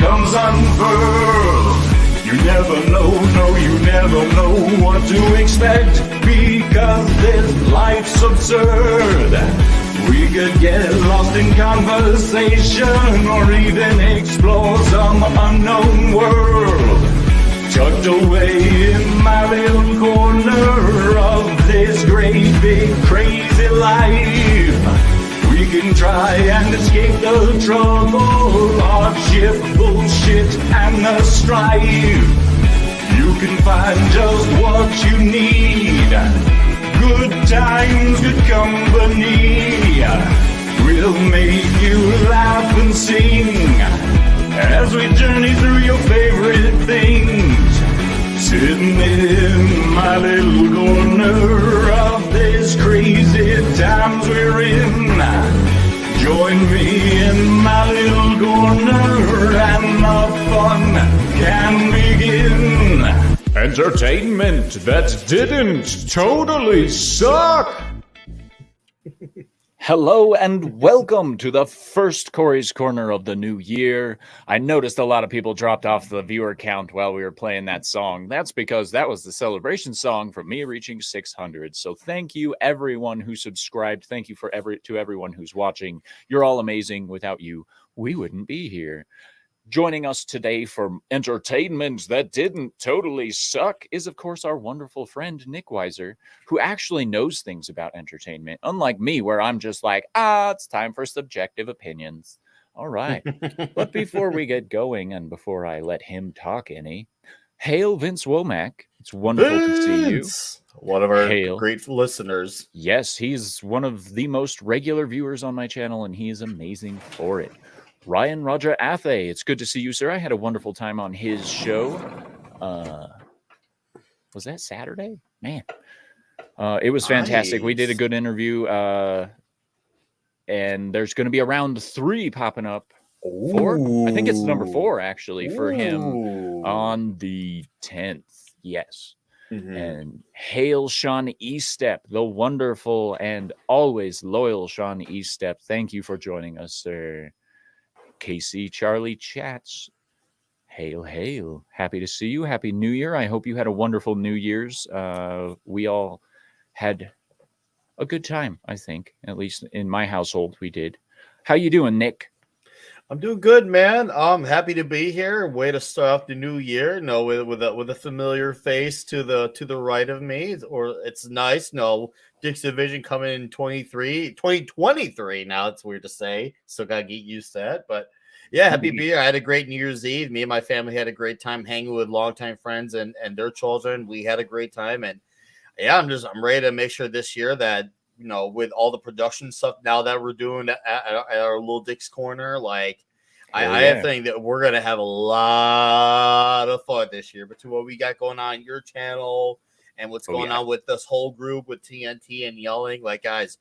comes unfurled. You never know, no, you never know what to expect, because this life's absurd. We could get lost in conversation, or even explore some unknown world. Tucked away in my little corner of this great big crazy life, we can try and escape the trouble, hardship, bullshit, and the strife. You can find just what you need. Good times, good company. We'll make you laugh and sing as we journey through your favorite things. Sitting in my little corner of this crazy times we're in. Join me in my little corner and the fun can begin. Entertainment that didn't totally suck. Hello and welcome to the first Cory's Corner of the new year. I noticed a lot of people dropped off the viewer count while we were playing that song. That's because that was the celebration song for me reaching 600. So thank you everyone who subscribed. Thank you to everyone who's watching. You're all amazing. Without you, we wouldn't be here. Joining us today for entertainment that didn't totally suck is, of course, our wonderful friend Nickweiser, who actually knows things about entertainment, unlike me, where I'm just like, it's time for subjective opinions. All right. But before we get going and before I let him talk any, hail Vince Womack. It's wonderful to see you. One of our great listeners. Yes, he's one of the most regular viewers on my channel, and he is amazing for it. Ryan Roger Athay, it's good to see you, sir. I had a wonderful time on his show. Was that Saturday? Man. It was fantastic. Nice. We did a good interview. And there's going to be a round 3 popping up. Ooh. I think it's number 4, actually, for him on the 10th. Yes. Mm-hmm. And hail Sean Eastep, the wonderful and always loyal Sean Eastep. Thank you for joining us, sir. Casey Charlie Chats, hail, hail. Happy to see you. Happy New Year. I hope you had a wonderful New Year's. We all had a good time, I think. At least in my household, we did. How you doing, Nick? I'm doing good, man. I'm happy to be here. Way to start off the new year. No, with a familiar face to the right of me. Or it's nice. No, Dick's Division coming in 2023. Now it's weird to say. Still gotta get used to that. But yeah, happy to be here. I had a great New Year's Eve. Me and my family had a great time hanging with longtime friends and their children. We had a great time, and yeah, I'm ready to make sure this year that, you know, with all the production stuff now that we're doing at our little Dick's Corner, like I have think that we're gonna have a lot of fun this year between what we got going on your channel and what's going on with this whole group with TNT and yelling. Like, guys,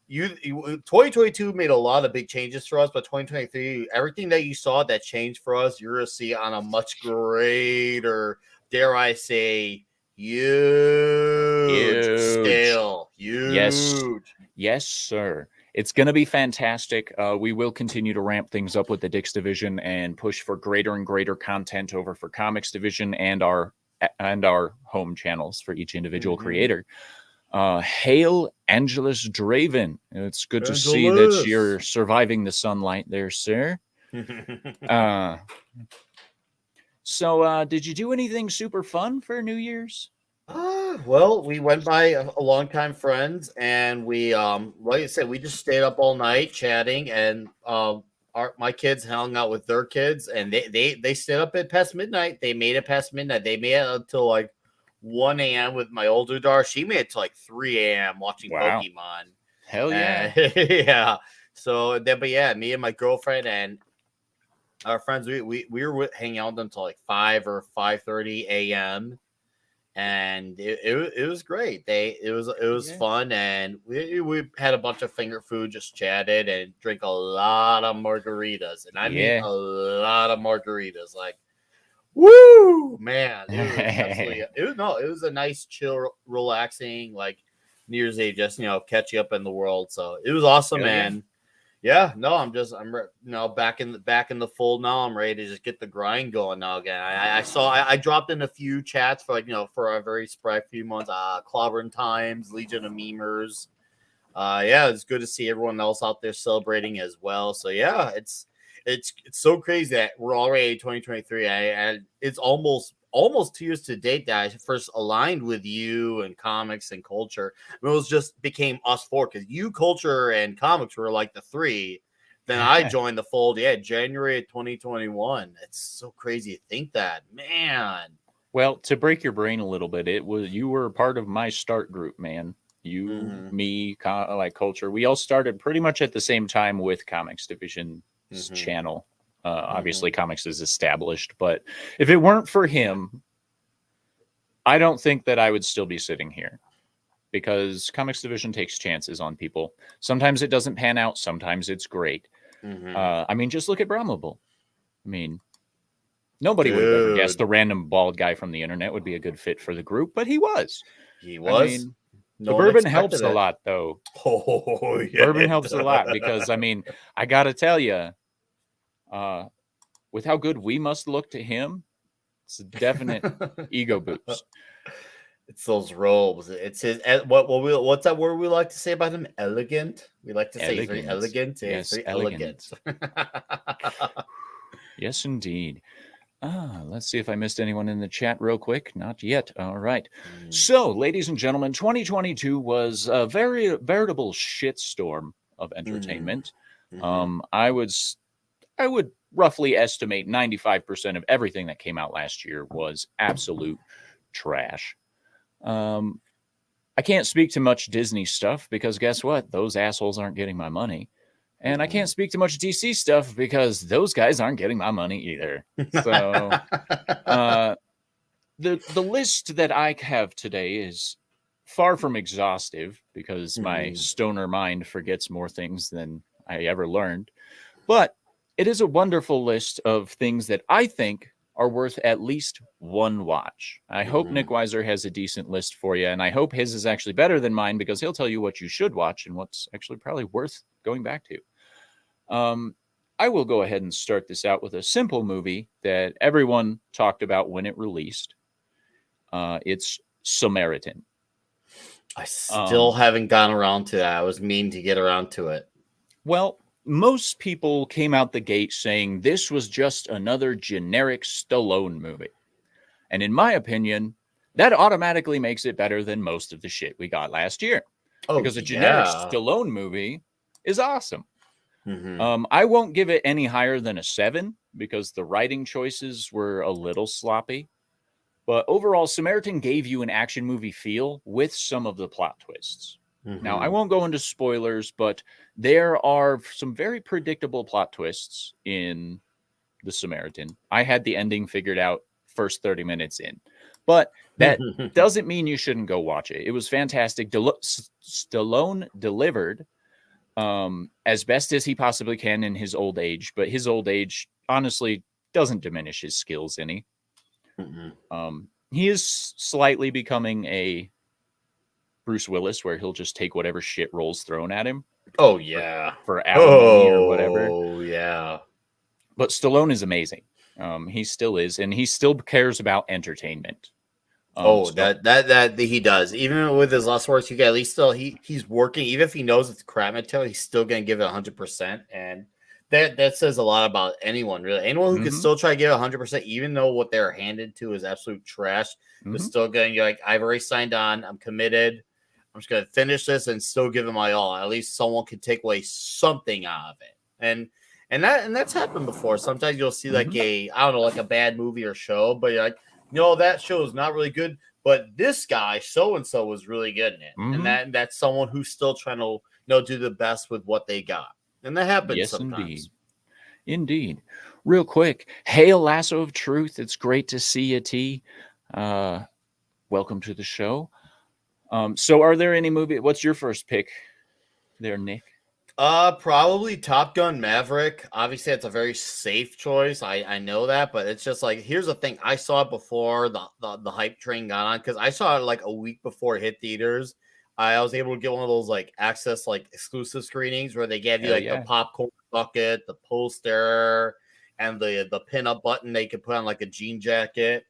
you 2022 made a lot of big changes for us, but 2023, everything that you saw that changed for us, you're gonna see on a much greater, dare I say, huge scale. Huge. Yes, sir. It's going to be fantastic. We will continue to ramp things up with the Dick's Division and push for greater and greater content over for Comics Division and our home channels for each individual creator. Hail Angelus Draven. It's good to see that you're surviving the sunlight there, sir. So, did you do anything super fun for New Year's? Well, we went by a longtime friends, and we, like I said, we just stayed up all night chatting, and my kids hung out with their kids, and they stayed up at past midnight. They made it past midnight. They made it until like 1 a.m. with my older daughter. She made it to like 3 a.m. watching Pokemon. Hell yeah. Yeah. So then, but yeah, me and my girlfriend and our friends, we were hanging out with them until like 5 or 5:30 a.m. And it was great. It was fun, and we had a bunch of finger food, just chatted and drink a lot of margaritas, and I mean a lot of margaritas. Like, woo, man! It was absolutely, it was a nice, chill, relaxing like New Year's Eve, just catching up in the world. So it was awesome, and Yeah, no, back in the fold now. I'm ready to just get the grind going now again. I dropped in a few chats for for a very sporadic few months. Clobbering Times, Legion of Memers. Yeah, it's good to see everyone else out there celebrating as well. So yeah, it's so crazy that we're already 2023. And it's almost 2 years to date that I first aligned with you and comics and culture. It was just became us four because you, culture, and comics were like the three. Then I joined the fold. Yeah, January of 2021. It's so crazy to think that, man. Well, to break your brain a little bit, you were part of my start group, man. You, me, like culture. We all started pretty much at the same time with Comics Division's channel. Obviously, Comics is established, but if it weren't for him, I don't think that I would still be sitting here, because Comics Division takes chances on people. Sometimes it doesn't pan out. Sometimes it's great. I mean, just look at Brahmable. I mean, nobody would have ever guessed the random bald guy from the internet would be a good fit for the group, but he was. He was. I mean, the bourbon helps a lot, though. Oh, yeah. Bourbon helps a lot because, I mean, I got to tell you, with how good we must look to him, it's a definite ego boost. It's those robes. It's his. What's that word we like to say about him? Elegant. We like to say he's very elegant. Yes, very elegant. Yes, indeed. Let's see if I missed anyone in the chat real quick. Not yet. All right. So, ladies and gentlemen, 2022 was a veritable shitstorm of entertainment. I would roughly estimate 95% of everything that came out last year was absolute trash. I can't speak to much Disney stuff because guess what? Those assholes aren't getting my money. And I can't speak to much DC stuff because those guys aren't getting my money either. So the list that I have today is far from exhaustive because my stoner mind forgets more things than I ever learned. But it is a wonderful list of things that I think are worth at least one watch. I hope Nickweiser has a decent list for you, and I hope his is actually better than mine because he'll tell you what you should watch and what's actually probably worth going back to. I will go ahead and start this out with a simple movie that everyone talked about when it released. It's Samaritan. I still haven't gotten around to that. I was meaning to get around to it. Well, most people came out the gate saying this was just another generic Stallone movie. And in my opinion, that automatically makes it better than most of the shit we got last year. Because a generic Stallone movie is awesome. I won't give it any higher than a 7 because the writing choices were a little sloppy. But overall, Samaritan gave you an action movie feel with some of the plot twists. Now, I won't go into spoilers, but there are some very predictable plot twists in The Samaritan. I had the ending figured out first 30 minutes in. But that doesn't mean you shouldn't go watch it. It was fantastic. Stallone delivered as best as he possibly can in his old age, but his old age honestly doesn't diminish his skills any. He is slightly becoming a Bruce Willis, where he'll just take whatever shit rolls thrown at him. Oh yeah, for alimony or whatever. Oh yeah, but Stallone is amazing. He still is, and he still cares about entertainment. That he does. Even with his last works, you get at least still he's working. Even if he knows it's crap material, he's still gonna give it 100%, and that says a lot about anyone really. Anyone who can still try to give 100%, even though what they're handed to is absolute trash, but still going like, I've already signed on, I'm committed. I'm just gonna finish this and still give it my all. At least someone can take away something out of it, and that's happened before. Sometimes you'll see like like a bad movie or show, but you're like, no, that show is not really good, but this guy so and so was really good in it, and that's someone who's still trying to do the best with what they got, and that happens sometimes. Indeed. Real quick, hail Lasso of Truth. It's great to see you, T. Welcome to the show. So are there any movie? What's your first pick there, Nick? Probably Top Gun Maverick. Obviously, it's a very safe choice. I know that, but it's just like, here's the thing. I saw it before the hype train got on because I saw it like a week before it hit theaters. I was able to get one of those like access like exclusive screenings where they gave you like the popcorn bucket, the poster, and the pin-up button they could put on like a jean jacket.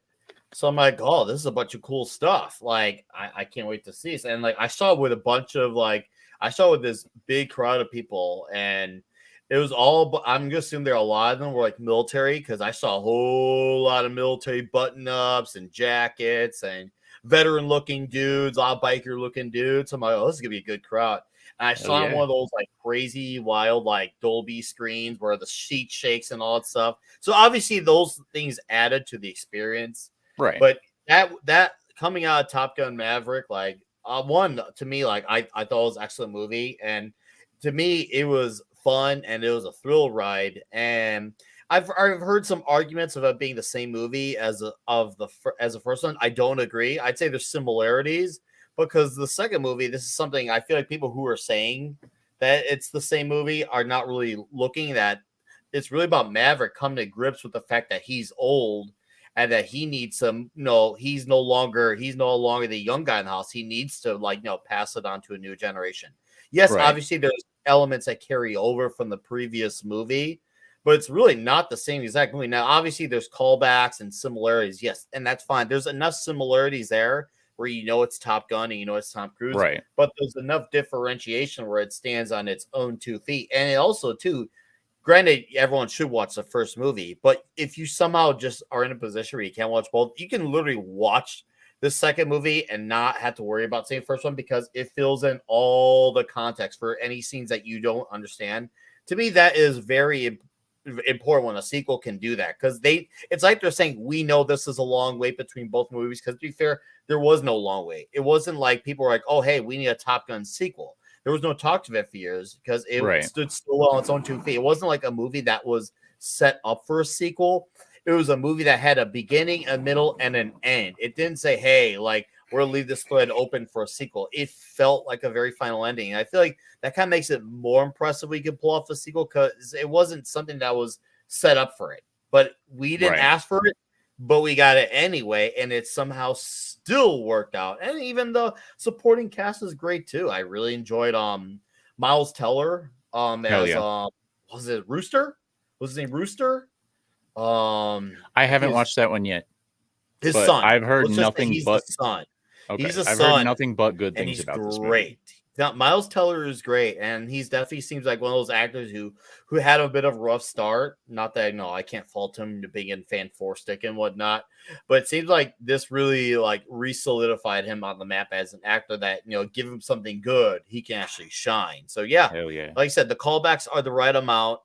So I'm like, oh, this is a bunch of cool stuff. Like, I can't wait to see this. And like, I saw it with a bunch of like, I saw it with this big crowd of people, and it was all. I'm gonna assume there a lot of them were like military because I saw a whole lot of military button-ups and jackets and veteran-looking dudes, a lot of biker-looking dudes. So I'm like, oh, this is gonna be a good crowd. And I saw one of those like crazy, wild, like Dolby screens where the sheet shakes and all that stuff. So obviously, those things added to the experience. Right. But that coming out of Top Gun Maverick, like one to me, like I thought it was an excellent movie, and to me it was fun and it was a thrill ride. And I've heard some arguments about being the same movie as the first one. I don't agree. I'd say there's similarities because the second movie, this is something I feel like people who are saying that it's the same movie are not really looking at. It's really about Maverick coming to grips with the fact that he's old and that he needs some, he's no longer the young guy in the house. He needs to pass it on to a new generation. Yes, obviously there's elements that carry over from the previous movie, but it's really not the same exact movie. Now, obviously there's callbacks and similarities. Yes, and that's fine. There's enough similarities there where it's Top Gun and it's Tom Cruise. Right. But there's enough differentiation where it stands on its own 2 feet. And it also, too, granted, everyone should watch the first movie, but if you somehow just are in a position where you can't watch both, you can literally watch the second movie and not have to worry about seeing the first one because it fills in all the context for any scenes that you don't understand. To me, that is very important when a sequel can do that because it's like they're saying, we know this is a long wait between both movies because to be fair, there was no long wait. It wasn't like people were like, oh, hey, we need a Top Gun sequel. There was no talk of it for years because it stood still well on its own 2 feet. It wasn't like a movie that was set up for a sequel. It was a movie that had a beginning, a middle, and an end. It didn't say, hey, like, we're going to leave this thread open for a sequel. It felt like a very final ending. And I feel like that kind of makes it more impressive we could pull off a sequel because it wasn't something that was set up for it. But we didn't ask for it, but we got it anyway, and it somehow still worked out. And even the supporting cast is great too. I really enjoyed Miles Teller was it Rooster? Was his name Rooster? I haven't watched that one yet. His son. I've heard nothing but son. Okay. He's a I've son, heard nothing but good things about this movie. Great. Now, Miles Teller is great, and he's definitely seems like one of those actors who had a bit of a rough start. Not that I can't fault him to being in Fan Four Stick and whatnot, but it seems like this really re-solidified him on the map as an actor that give him something good, he can actually shine. So Hell yeah. Like I said, the callbacks are the right amount,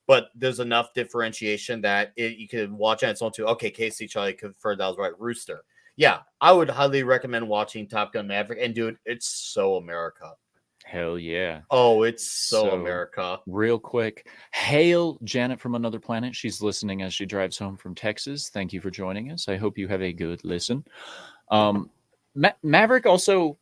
but there's enough differentiation that you can watch on its own too. Okay, Casey Charlie confirmed that was right. Rooster. Yeah, I would highly recommend watching Top Gun Maverick. And dude, it's so America. Hell yeah. Oh, it's so America. Real quick, hail Janet from another planet. She's listening as she drives home from Texas. Thank you for joining us. I hope you have a good listen. Maverick also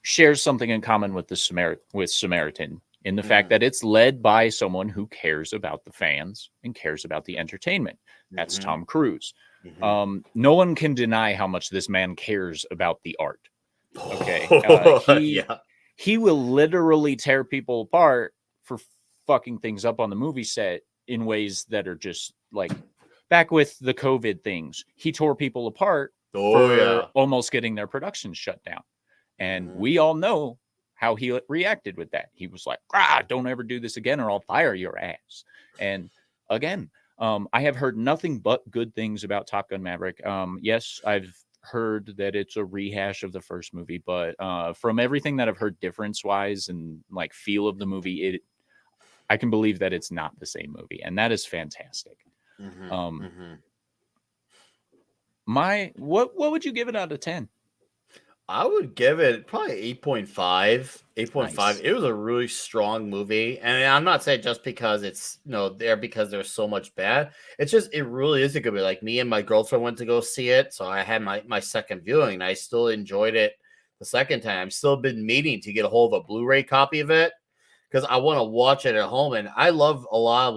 shares something in common with Samaritan in the fact that it's led by someone who cares about the fans and cares about the entertainment. That's Tom Cruise. No one can deny how much this man cares about the art. Okay. He will literally tear people apart for fucking things up on the movie set in ways that are just like back with the COVID things. He tore people apart for almost getting their production shut down. And we all know how he reacted with that. He was like, don't ever do this again or I'll fire your ass. And again, I have heard nothing but good things about Top Gun Maverick. Yes, I've heard that it's a rehash of the first movie, but from everything that I've heard difference-wise and like feel of the movie, I can believe that it's not the same movie, and that is fantastic. What would you give it out of 10? I would give it probably 8.5. 8.5. Nice. It was a really strong movie. And I'm not saying just because it's there because there's so much bad. It's just it really is a good movie. Like me and my girlfriend went to go see it. So I had my second viewing and I still enjoyed it the second time. I've still been meaning to get a hold of a Blu-ray copy of it. because I want to watch it at home. And I love a lot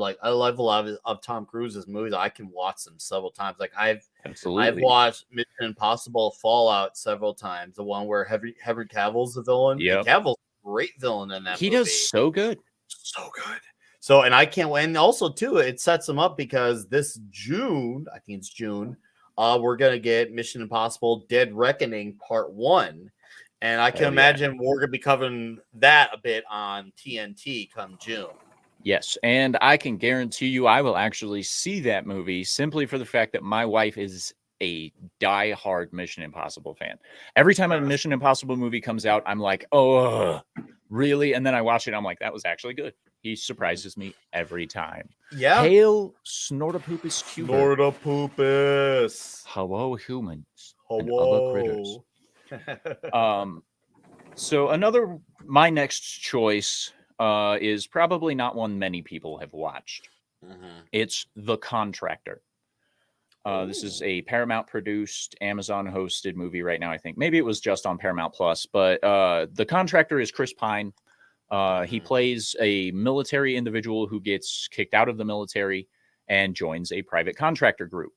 of Tom Cruise's movies. I can watch them several times. Like I've Absolutely. watched Mission Impossible Fallout several times. The one where Henry Cavill's the villain. Yep. And Cavill's a great villain in that He movie. does so good. So good. So, and I can't wait. And also, too, it sets them up because this June, I think it's June, we're going to get Mission Impossible Dead Reckoning Part 1. And I can imagine we're going to be covering that a bit on TNT come June. Yes, and I can guarantee you I will actually see that movie simply for the fact that my wife is a die-hard Mission Impossible fan. Every time a Mission Impossible movie comes out, I'm like, oh, really? And then I watch it, and I'm like, that was actually good. He surprises me every time. Yeah. Hail Snortopoopus Cuber. Snortopoopus. Hello, humans. Hello. And other critters. So my next choice is probably not one many people have watched. It's The Contractor. This is a Paramount produced, Amazon hosted movie right now, I think. Maybe it was just on Paramount Plus, but The Contractor is Chris Pine. He plays a military individual who gets kicked out of the military and joins a private contractor group.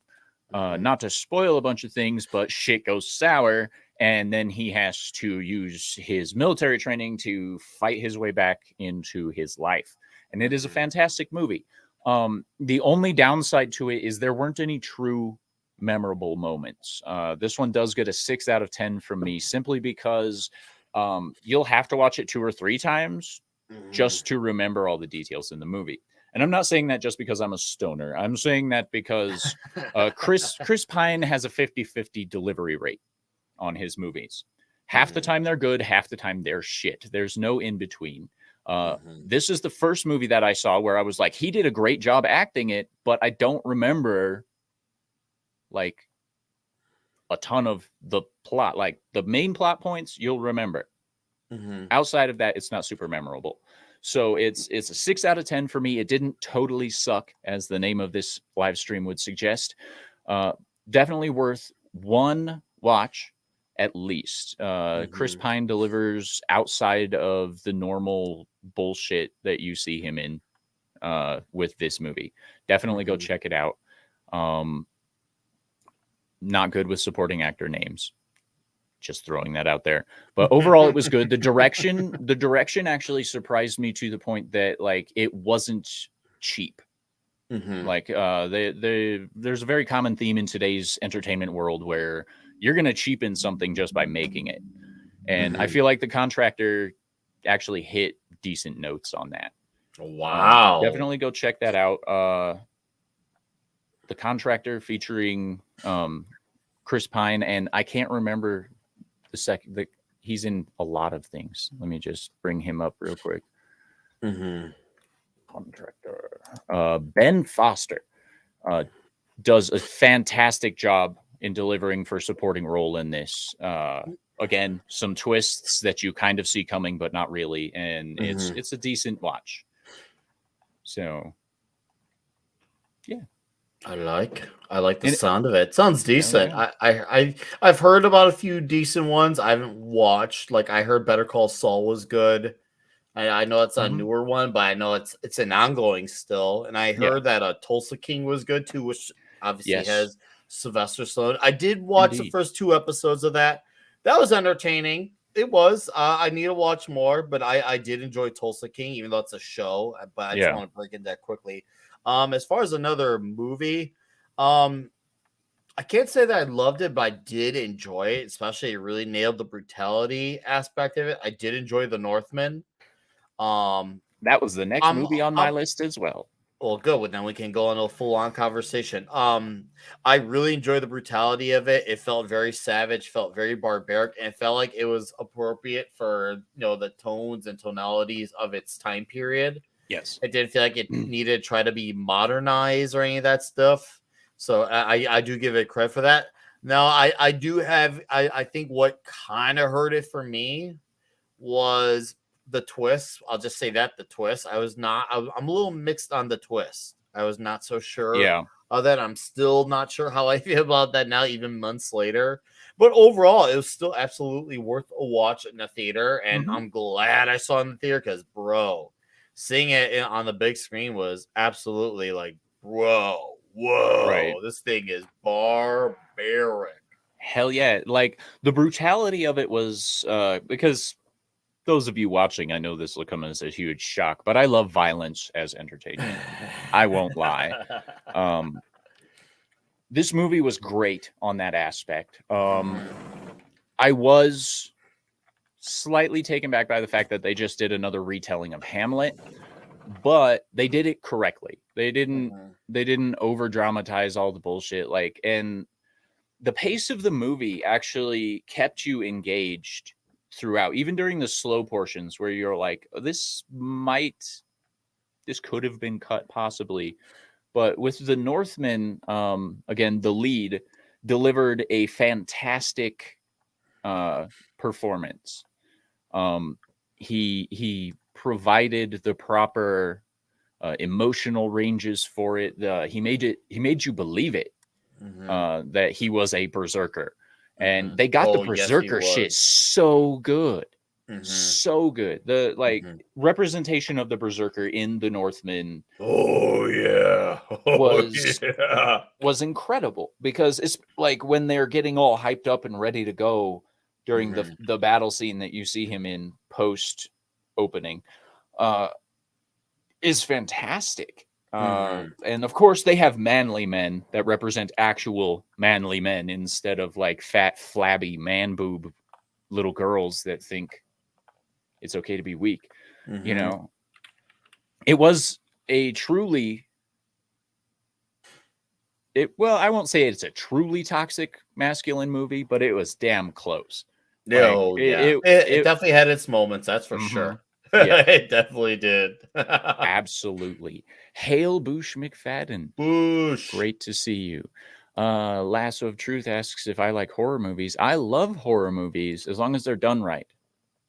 Not to spoil a bunch of things, but shit goes sour, and then he has to use his military training to fight his way back into his life. And it is a fantastic movie. The only downside to it is there weren't any true memorable moments. This one does get a 6 out of 10 from me, simply because you'll have to watch it 2 or 3 times just to remember all the details in the movie. And I'm not saying that just because I'm a stoner. I'm saying that because Chris Pine has a 50-50 delivery rate on his movies. Half the time they're good, half the time they're shit. There's no in between. This is the first movie that I saw where I was like, he did a great job acting it, but I don't remember like a ton of the plot. Like the main plot points you'll remember. Outside of that, it's not super memorable. So it's a 6 out of 10 for me. It didn't totally suck, as the name of this live stream would suggest. Definitely worth one watch at least. Chris Pine delivers outside of the normal bullshit that you see him in with this movie. Definitely go check it out. Not good with supporting actor names. Just throwing that out there. But overall, it was good. The direction actually surprised me to the point that like it wasn't cheap. Like there's a very common theme in today's entertainment world where you're going to cheapen something just by making it. And I feel like The Contractor actually hit decent notes on that. Wow. Definitely go check that out. The Contractor featuring Chris Pine, and I can't remember he's in a lot of things. Let me just bring him up real quick. Contractor. Ben Foster does a fantastic job in delivering for supporting role in this. Again, some twists that you kind of see coming, but not really, and it's a decent watch. So, yeah. I like the sound of it. Sounds decent. Yeah. I've heard about a few decent ones. I haven't watched. Like I heard Better Call Saul was good. I know it's a newer one, but I know it's an ongoing still. And I heard that Tulsa King was good too, which obviously has Sylvester Stallone. I did watch the first 2 episodes of that. That was entertaining. It was. I need to watch more, but I did enjoy Tulsa King, even though it's a show. But I just want to break it that quickly. As far as another movie, I can't say that I loved it, but I did enjoy it. Especially, it really nailed the brutality aspect of it. I did enjoy The Northman. That was the next movie on my list as well. Well, good. Well, then we can go on a full-on conversation. I really enjoyed the brutality of it. It felt very savage, felt very barbaric, and it felt like it was appropriate for the tones and tonalities of its time period. Yes. It didn't feel like it needed to try to be modernized or any of that stuff. So I do give it credit for that. Now, I do have, I think what kind of hurt it for me was the twist. I'll just say that, the twist. I'm a little mixed on the twist. I was not so sure. Yeah. That I'm still not sure how I feel about that now, even months later. But overall, it was still absolutely worth a watch in the theater. And I'm glad I saw it in the theater because, bro, seeing it on the big screen was absolutely like, whoa, Right. this thing is barbaric. Hell yeah. Like the brutality of it was because those of you watching, I know this will come as a huge shock, but I love violence as entertainment. I won't lie. This movie was great on that aspect. I was slightly taken back by the fact that they just did another retelling of Hamlet, but they did it correctly. They didn't over dramatize all the bullshit. Like, and the pace of the movie actually kept you engaged throughout, even during the slow portions where you're like, this could have been cut possibly. But with the Northman, again, the lead delivered a fantastic performance. He provided the proper emotional ranges for it. He made you believe it that he was a berserker, and they got the berserker shit so good. So good. The representation of the berserker in the Northman was incredible, because it's like when they're getting all hyped up and ready to go during the battle scene that you see him in post opening is fantastic. And of course they have manly men that represent actual manly men instead of like fat flabby man boob little girls that think it's okay to be weak. You know, it was a truly I won't say it's a truly toxic masculine movie, but it was damn close. It definitely had its moments, that's for sure. Yeah. It definitely did. Absolutely. Hail Boosh McFadden. Boosh. Great to see you. Lasso of Truth asks if I like horror movies. I love horror movies as long as they're done right.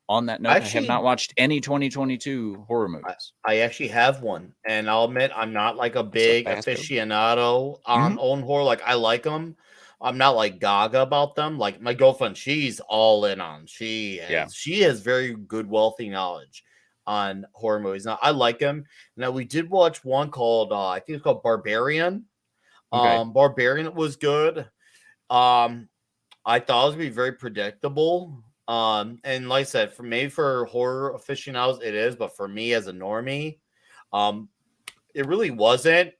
On that note, I have not watched any 2022 horror movies. I actually have one, and I'll admit I'm not like a big aficionado on own horror. Like, I like them. I'm not like gaga about them. Like my girlfriend, she's all in on. She has very good, wealthy knowledge on horror movies. Now I like them. Now we did watch one called I think it's called Barbarian. Barbarian was good. I thought it was gonna be very predictable. And like I said, for horror aficionados, it is, but for me as a normie, it really wasn't.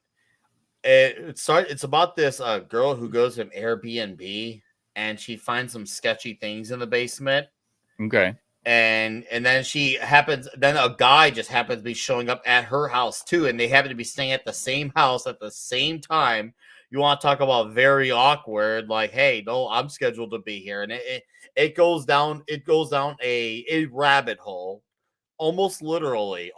It's about this girl who goes to an Airbnb and she finds some sketchy things in the basement. Okay. And then then a guy just happens to be showing up at her house too, and they happen to be staying at the same house at the same time. You want to talk about very awkward, like, hey, no, I'm scheduled to be here. And it goes down a rabbit hole, almost literally.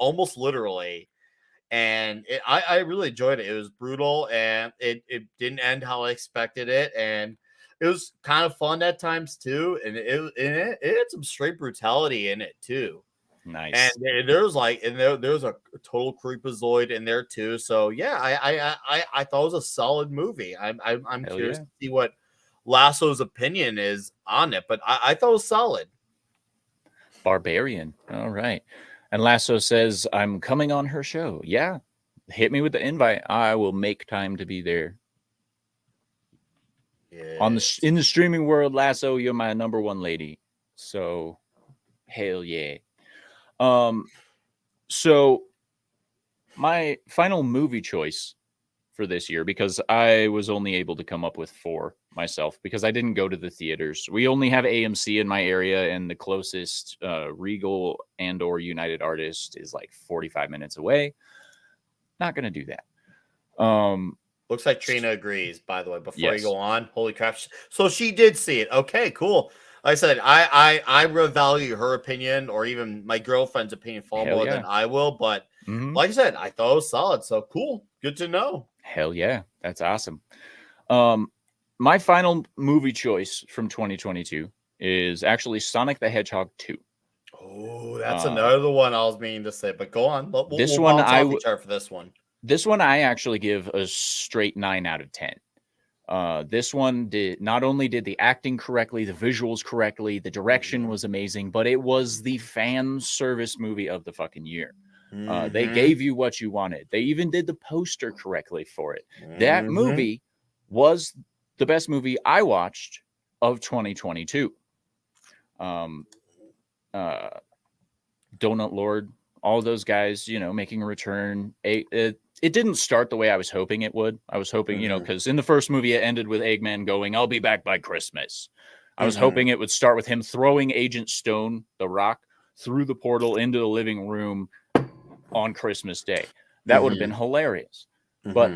And I really enjoyed it. It was brutal, and it didn't end how I expected it. And it was kind of fun at times too. And it had some straight brutality in it too. Nice. And there's there's a total creepazoid in there too. So yeah, I thought it was a solid movie. I'm curious to see what Lasso's opinion is on it, but I thought it was solid. Barbarian. All right. And Lasso says, I'm coming on her show. Yeah. Hit me with the invite. I will make time to be there. Yes. In the streaming world, Lasso, you're my number one lady. So hell yeah. So my final movie choice for this year, because I was only able to come up with 4 myself because I didn't go to the theaters. We only have AMC in my area, and the closest Regal and or United Artist is like 45 minutes away. Not going to do that. Looks like Trina agrees, by the way, before you go on. Holy crap. So she did see it. Okay, cool. Like I said, I value her opinion, or even my girlfriend's opinion far more than I will. But like I said, I thought it was solid. So cool. Good to know. Hell yeah. That's awesome. My final movie choice from 2022 is actually Sonic the Hedgehog 2. Oh, that's another one I was meaning to say, but go on. For this one. This one I actually give a straight 9 out of 10. This one not only did the acting correctly, the visuals correctly, the direction was amazing, but it was the fan service movie of the fucking year. They gave you what you wanted. They even did the poster correctly for it. That movie was the best movie I watched of 2022. Donut Lord, all those guys, making a return. It didn't start the way I was hoping it would. I was hoping, because in the first movie it ended with Eggman going, "I'll be back by Christmas." I was hoping it would start with him throwing Agent Stone, the Rock, through the portal into the living room on Christmas Day. That would have been hilarious. But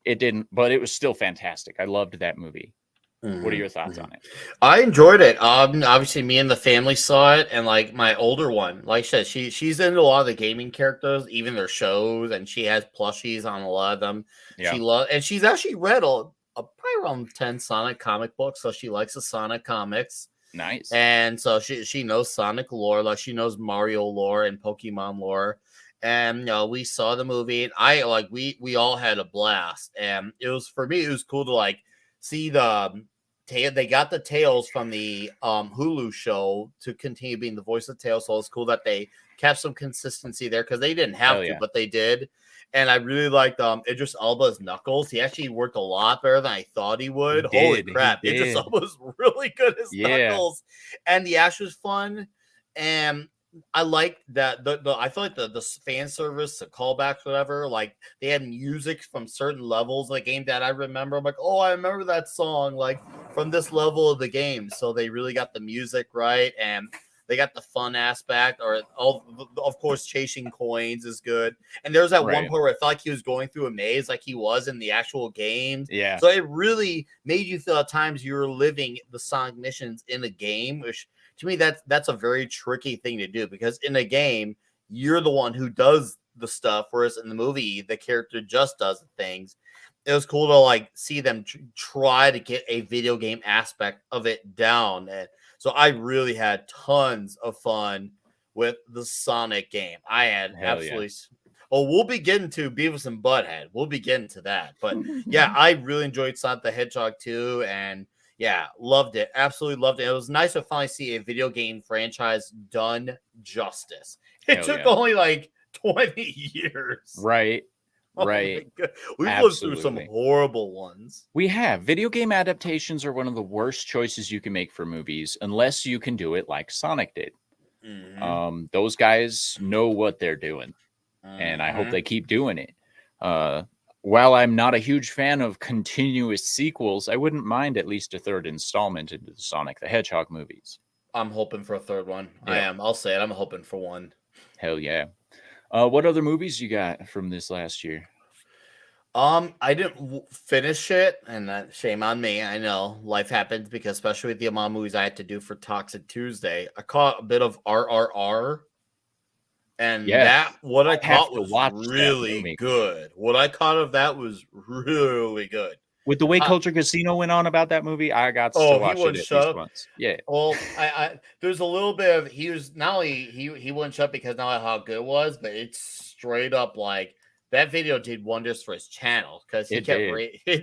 it didn't. But it was still fantastic. I loved that movie. What are your thoughts on it? I enjoyed it. Obviously, me and the family saw it, and like my older one, like I said, she's into a lot of the gaming characters, even their shows, and she has plushies on a lot of them. Yeah. And she's actually read probably around 10 Sonic comic books, so she likes the Sonic comics. Nice. And so she knows Sonic lore, like she knows Mario lore and Pokemon lore. And we saw the movie, and we all had a blast. And it was, for me, it was cool to like see they got the Tails from the Hulu show to continue being the voice of Tails. So it's cool that they kept some consistency there, because they didn't have to, but they did. And I really liked Idris Elba's Knuckles. He actually worked a lot better than I thought he would. Holy crap. Idris Elba was really good as Knuckles. And the action was fun. And I like that I feel like the fan service, the callbacks, whatever, like they had music from certain levels of the game that I remember. I'm like, oh, I remember that song like from this level of the game. So they really got the music right, and they got the fun aspect, of course, chasing coins is good. And there's that one part where I felt like he was going through a maze like he was in the actual game. Yeah. So it really made you feel at times you were living the Sonic missions in a game, which to me, that's a very tricky thing to do, because in a game, you're the one who does the stuff, whereas in the movie, the character just does the things. It was cool to like see them try to get a video game aspect of it down. And so I really had tons of fun with the Sonic game. I had absolutely. Oh, we'll be getting to Beavis and Butthead. We'll be getting to that. But yeah, I really enjoyed Sonic the Hedgehog too. And yeah, loved it. Absolutely loved it. It was nice to finally see a video game franchise done justice. It took only like 20 years. Right. Right. We've lived through some horrible ones. We have. Video game adaptations are one of the worst choices you can make for movies, unless you can do it like Sonic did. Those guys know what they're doing, and I hope they keep doing it. While I'm not a huge fan of continuous sequels, I wouldn't mind at least a third installment into the Sonic the Hedgehog movies. I'm hoping for a third one. Yeah. I am. I'll say it. I'm hoping for one. Hell yeah. What other movies you got from this last year? I didn't finish it, and that shame on me. I know life happens, because especially with the amount of movies I had to do for Toxic Tuesday, I caught a bit of RRR, and that what I caught was really good. What I caught of that was really good. With the way Culture Casino went on about that movie, I got to watch it at least once. Yeah. Well, I there's a little bit of he was not only he wouldn't shut because not how good it was, but it's straight up like that video did wonders for his channel, because he kept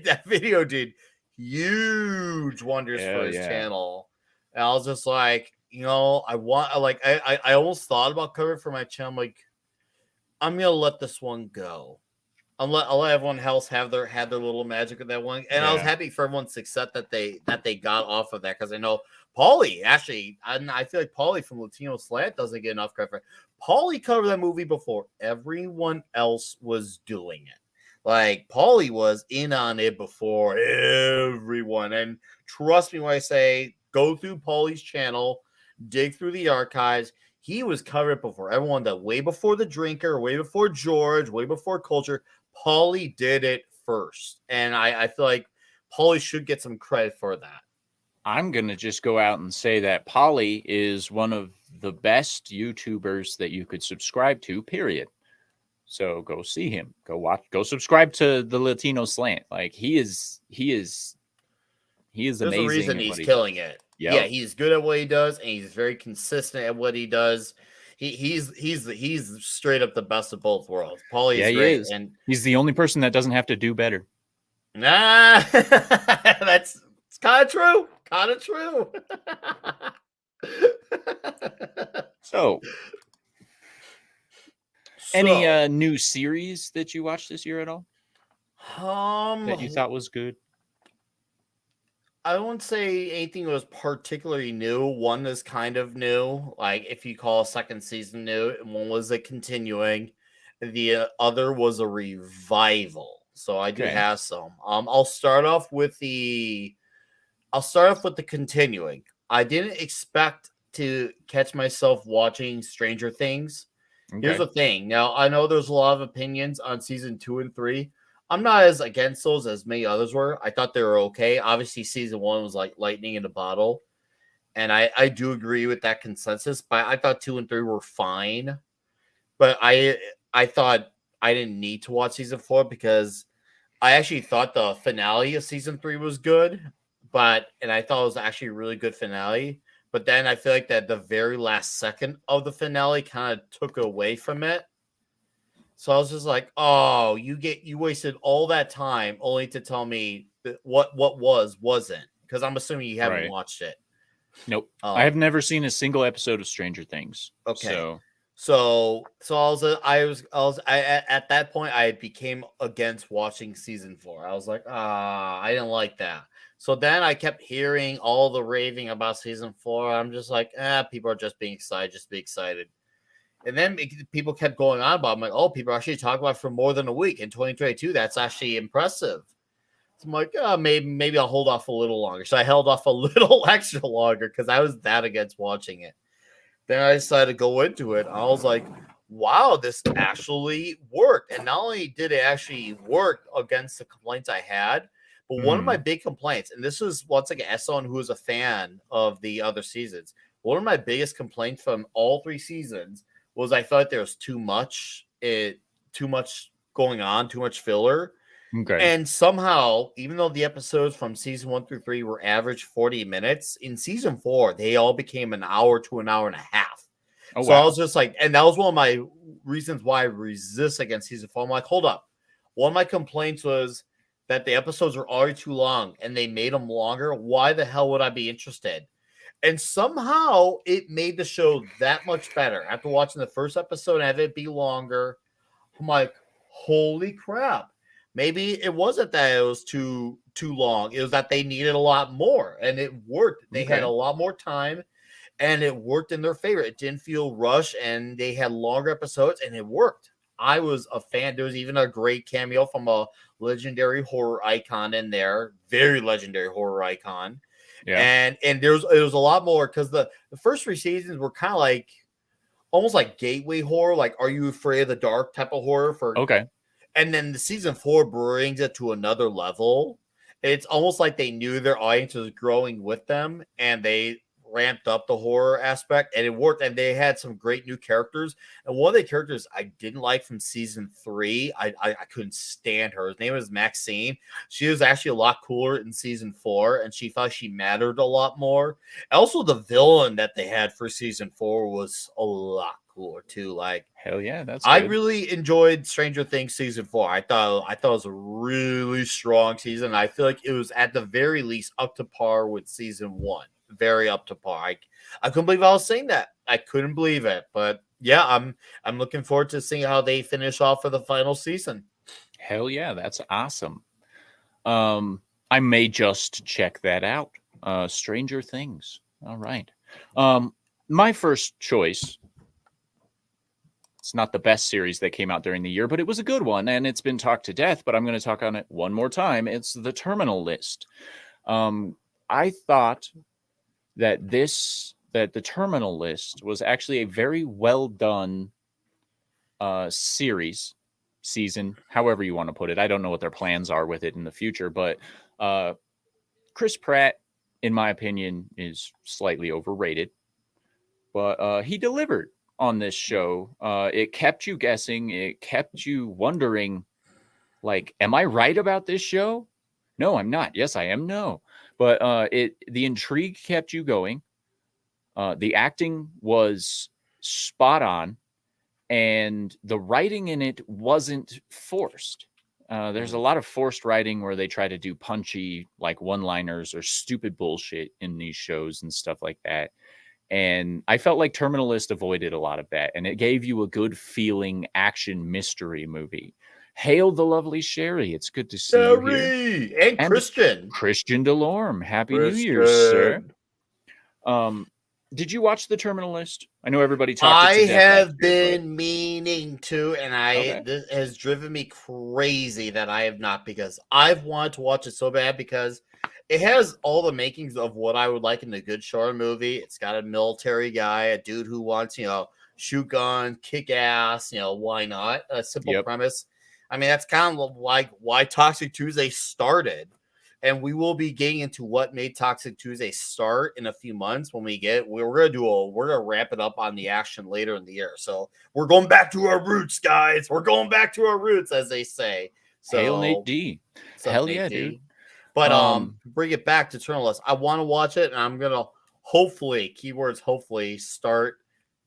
that video did huge wonders for his channel. And I was just like, I almost thought about covering for my channel. I'm like, I'm gonna let this one go. I'll let everyone else have their little magic with that one. And I was happy for everyone's success that they got off of that, because I know Paulie, actually, I feel like Paulie from Latino Slant doesn't get enough credit for it. Paulie covered that movie before everyone else was doing it. Like, Paulie was in on it before everyone. And trust me when I say, go through Paulie's channel, dig through the archives. He was covered before everyone, that way before The Drinker, way before George, way before Culture. Paulie did it first. And I feel like Paulie should get some credit for that. I'm going to just go out and say that Paulie is one of the best YouTubers that you could subscribe to, period. So go see him. Go subscribe to the Latino Slant. Like, he is There's amazing. There's a reason he's killing it. Yep. Yeah, he's good at what he does, and he's very consistent at what he does. He's straight up the best of both worlds. Paulie is great, and he's the only person that doesn't have to do better. Nah, it's kind of true. Kind of true. So, Any So, new series that you watched this year at all that you thought was good? I wouldn't say anything was particularly new. One is kind of new, like if you call a second season new, and one was a continuing. The other was a revival. So I do Okay. have some. I'll start off with the continuing. I didn't expect to catch myself watching Stranger Things. Here's Okay. the thing. Now, I know there's a lot of opinions on season 2 and 3. I'm not as against those as many others were. I thought they were okay. Obviously, season 1 was like lightning in a bottle. And I do agree with that consensus, but I thought 2 and 3 were fine. But I thought I didn't need to watch season 4 because I actually thought the finale of season 3 was good, and I thought it was actually a really good finale. But then I feel like that the very last second of the finale kind of took away from it. So I was just like, "Oh, you wasted all that time only to tell me that what wasn't." Because I'm assuming you haven't Right. watched it. Nope. I have never seen a single episode of Stranger Things. Okay. So At that point I became against watching season 4. I was like, I didn't like that. So then I kept hearing all the raving about season 4. I'm just like, people are just being excited, just be excited. And then people kept going on about it. I'm like, oh, people are actually talking about it for more than a week in 2022. That's actually impressive. So I'm like, maybe I'll hold off a little longer. So I held off a little extra longer because I was that against watching it. Then I decided to go into it. I was like, wow, this actually worked. And not only did it actually work against the complaints I had, but one of my big complaints, and this is once again, as someone who is a fan of the other seasons, one of my biggest complaints from all 3 seasons was I felt there was too much going on, too much filler. okay. And somehow, even though the episodes from season 1 through 3 were average 40 minutes, in season 4, they all became an hour to an hour and a half. Oh, So I wow. was just like, and that was one of my reasons why I resist against season 4. I'm like, hold up. One of my complaints was that the episodes were already too long and they made them longer. Why the hell would I be interested? And somehow it made the show that much better. After watching the first episode and have it be longer, I'm like, holy crap. Maybe it wasn't that it was too long. It was that they needed a lot more, and it worked. They had a Okay. lot more time, and it worked in their favor. It didn't feel rushed, and they had longer episodes, and it worked. I was a fan. There was even a great cameo from a legendary horror icon in there, very legendary horror icon. Yeah. And it was a lot more because the first 3 seasons were kind of like almost like gateway horror, like Are You Afraid of the Dark type of horror for. Okay. And then the season 4 brings it to another level. It's almost like they knew their audience was growing with them and they ramped up the horror aspect and it worked. And they had some great new characters. And one of the characters I didn't like from season 3, I couldn't stand her. His name was Maxine. She was actually a lot cooler in season 4 and she thought she mattered a lot more. Also, the villain that they had for season 4 was a lot cooler too. Like, Hell yeah, that's I good. really enjoyed Stranger Things season 4. I thought it was a really strong season. I feel like it was at the very least up to par with season 1. Very up to par. I couldn't believe I was saying that. I couldn't believe it. But yeah, I'm looking forward to seeing how they finish off for the final season. Hell yeah, that's awesome. I may just check that out. Stranger Things. All right. My first choice. It's not the best series that came out during the year, but it was a good one, and it's been talked to death. But I'm going to talk on it one more time. It's The Terminal List. I thought that the Terminal List was actually a very well done season, however you want to put it. I don't know what their plans are with it in the future, but Chris Pratt, in my opinion, is slightly overrated, but he delivered on this show. It kept you guessing. It kept you wondering, like, am I right about this show? No, I'm not. Yes, I am. No. But the intrigue kept you going. The acting was spot on, and the writing in it wasn't forced. There's a lot of forced writing where they try to do punchy, like one-liners or stupid bullshit in these shows and stuff like that. And I felt like Terminal List avoided a lot of that, and it gave you a good feeling action mystery movie. Hail the lovely Sherry. It's good to see you here. Terry and Christian. Christian Delorme. Happy New Year, sir. Christian. Did you watch the Terminal List? I know everybody talked I it to death last have year, been meaning to, and Okay. this has driven me crazy that I have not, because I've wanted to watch it so bad, because it has all the makings of what I would like in a good Shaw movie. It's got a military guy, a dude who wants, shoot gun, kick ass, why not? A simple premise. I mean, that's kind of like why Toxic Tuesday started. And we will be getting into what made Toxic Tuesday start in a few months when we're gonna wrap it up on the action later in the year. So we're going back to our roots, guys. We're going back to our roots, as they say. So Hail Nate D. Hell yeah, dude. But bring it back to Eternal List. I want to watch it, and I'm gonna hopefully, keywords hopefully, start.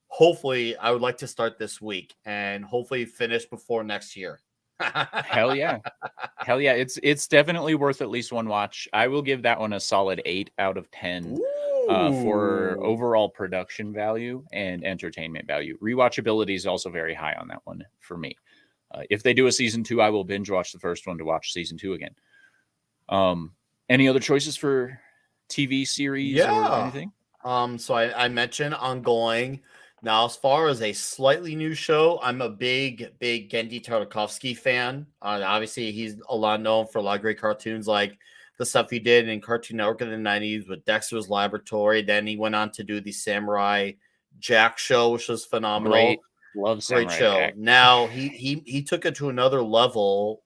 Hopefully, I would like to start this week and hopefully finish before next year. Hell yeah. Hell yeah. It's definitely worth at least one watch. I will give that one a solid 8 out of 10 for overall production value and entertainment value. Rewatchability is also very high on that one for me. If they do a season 2, I will binge watch the first one to watch season 2 again. Any other choices for TV series or anything? So I mentioned ongoing. Now, as far as a slightly new show, I'm a big Gendy Tartakovsky fan. Obviously, he's a lot known for a lot of great cartoons, like the stuff he did in Cartoon Network in the 90s with Dexter's Laboratory. Then he went on to do the Samurai Jack show, which was phenomenal. Great. Love Samurai Great show. Jack. Now, he took it to another level